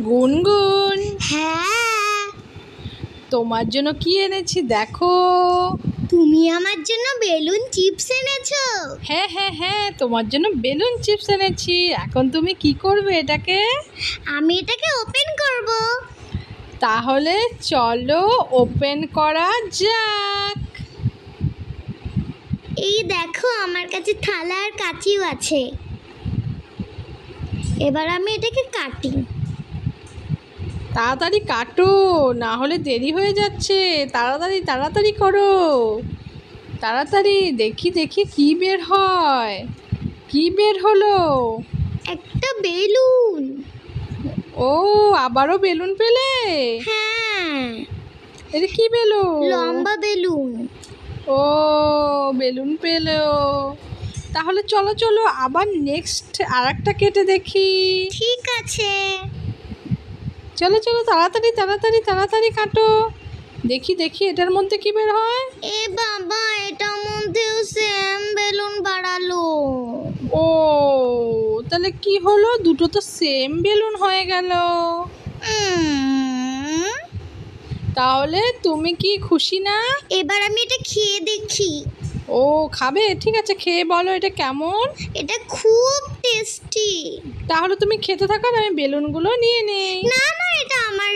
গুনগুন, হ্যাঁ, তোমার জন্য কি এনেছি দেখো। তুমি আমার জন্য বেলুন চিপস এনেছো? হ্যাঁ হ্যাঁ হ্যাঁ, তোমার জন্য বেলুন চিপস এনেছি। এখন তুমি কি করবে এটাকে? আমি এটাকে ওপেন করব। তাহলে চলো ওপেন করা যাক। এই দেখো, আমার কাছে থালা আর কাঁচিও আছে। এবার আমি এটাকে কাটি। তাড়াতাড়ি কাটো, না হলে দেরি হয়ে যাচ্ছে। তাড়াতাড়ি তাড়াতাড়ি করো, তাড়াতাড়ি। দেখি দেখি কি বের হয়। কি বের হলো? একটা বেলুন। ও, আবারও বেলুন পেলে? হ্যাঁ, এটা কি বেলুন? লম্বা বেলুন। ও, বেলুন পেলো। তাহলে চলো চলো আবার নেক্সট আর একটা কেটে দেখি। ঠিক আছে। চলো চলো তাড়াতাড়ি তাড়াতাড়ি তাড়াতাড়ি কাটো। দেখি দেখি এটার মধ্যে কি বের হয়। এ বাবা, এটার মধ্যেও সেম বেলুন বাড়ালো। ও, তাহলে কি হলো? দুটো তো সেম বেলুন হয়ে গেল। তাহলে তুমি কি খুশি না? এবার আমি এটা খেয়ে দেখি। ও, খাবে? ঠিক আছে, খেয়ে বলো এটা কেমন। এটা খুব টেস্টি। তাহলে তুমি খেতে থাকো আর আমি বেলুনগুলো নিয়ে নেই। না না, এটা আমার।